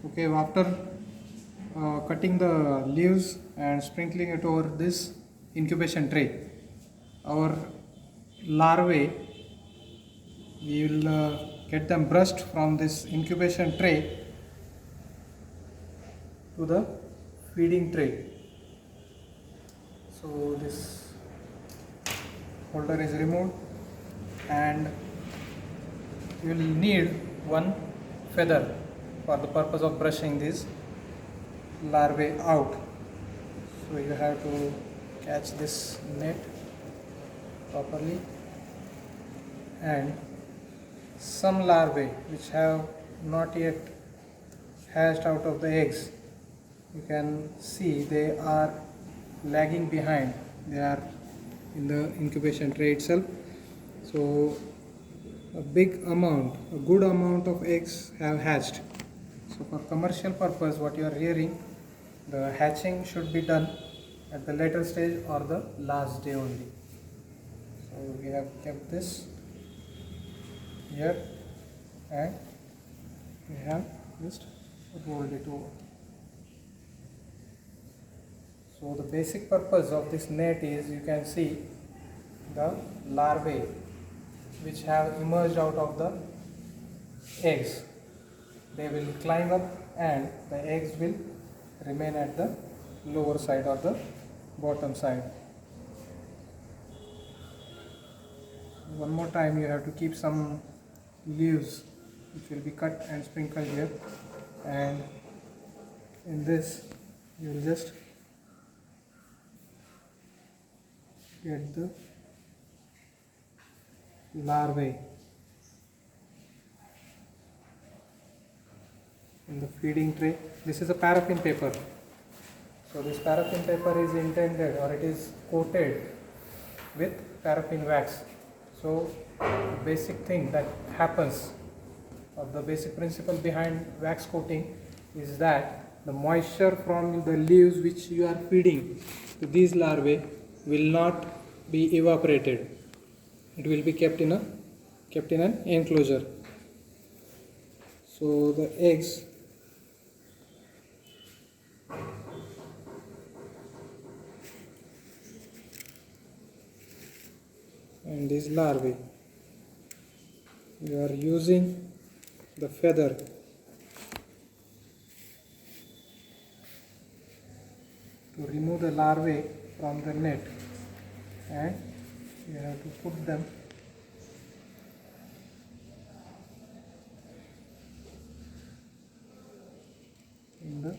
Okay, after cutting the leaves and sprinkling it over this incubation tray, our larvae, we will get them brushed from this incubation tray to the feeding tray. So this holder is removed and you will need one feather for the purpose of brushing these larvae out. So you have to catch this net properly, and some larvae which have not yet hatched out of the eggs, you can see they are lagging behind. They are in the incubation tray itself. So a good amount of eggs have hatched. So for commercial purpose, what you are rearing, the hatching should be done at the later stage or the last day only. So we have kept this here and we have just rolled it over. So the basic purpose of this net is, you can see the larvae which have emerged out of the eggs. They will climb up and the eggs will remain at the lower side or the bottom side. One more time, you have to keep some leaves which will be cut and sprinkled here, and in this you will just get the larvae in the feeding tray. This is a paraffin paper. So this paraffin paper is intended, or it is coated with paraffin wax. So the basic thing that happens, or the basic principle behind wax coating, is that the moisture from the leaves which you are feeding to these larvae will not be evaporated. It will be kept in an enclosure. So the eggs and these larvae, you are using the feather to remove the larvae from the net, and you have to put them in the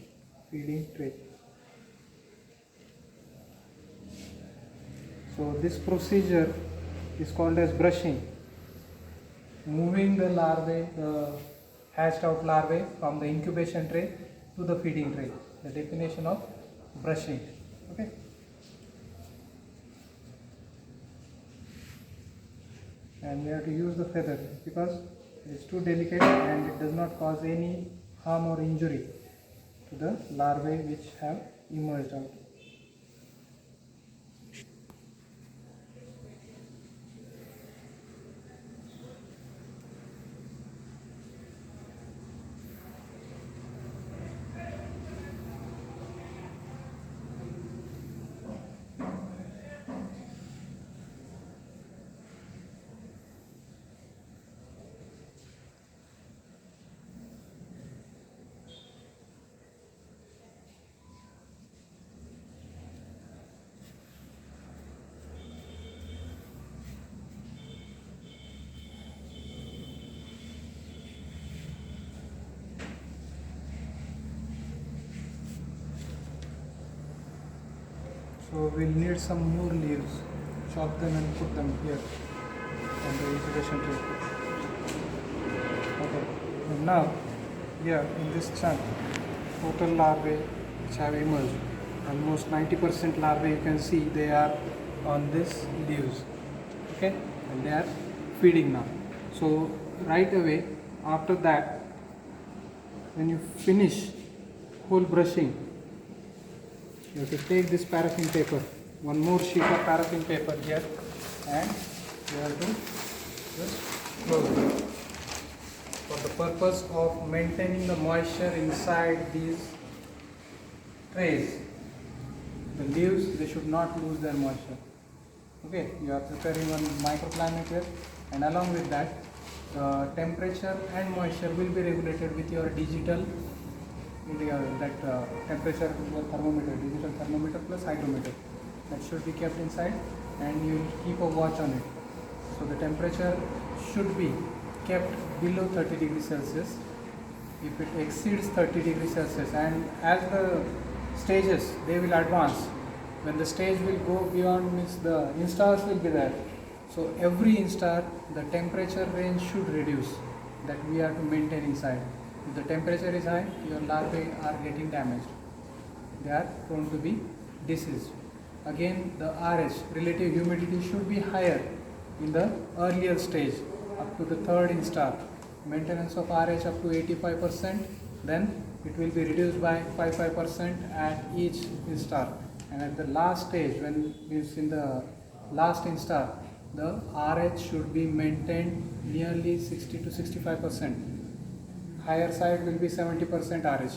feeding tray. So this procedure is called as brushing, moving the larvae, the hatched out larvae, from the incubation tray to the feeding tray. The definition of brushing. Okay. And we have to use the feather because it is too delicate and it does not cause any harm or injury to the larvae which have emerged out. So we'll need some more leaves, chop them and put them here on the incubation tray. Okay, and now here in this chunk, total larvae which have emerged, almost 90% larvae, you can see they are on this leaves. Okay, and they are feeding now. So right away after that, when you finish whole brushing, you have to take this paraffin paper, one more sheet of paraffin paper here, and you have to just close it. for the purpose of maintaining the moisture inside these trays. The leaves, they should not lose their moisture. Okay, you are preparing one microclimate here, and along with that, the temperature and moisture will be regulated with your digital temperature thermometer, digital thermometer plus hygrometer. That should be kept inside, and you will keep a watch on it. So the temperature should be kept below 30 degrees Celsius. If it exceeds 30 degrees Celsius, and as the stages they will advance, when the stage will go beyond, means the instars will be there. So every instar, the temperature range should reduce, that we have to maintain inside. If the temperature is high, your larvae are getting damaged. They are prone to be diseased. Again, the RH, relative humidity, should be higher in the earlier stage, up to the third instar. Maintenance of RH up to 85%, then it will be reduced by 5% at each instar. And at the last stage, when means in the last instar, the RH should be maintained nearly 60 to 65%. Higher side will be 70% RH.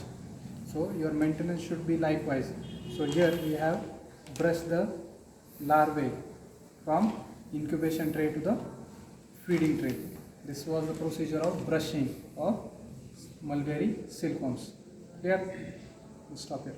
So your maintenance should be likewise. So here we have brushed the larvae from incubation tray to the feeding tray. This was the procedure of brushing of mulberry silkworms. Clear? We'll stop here.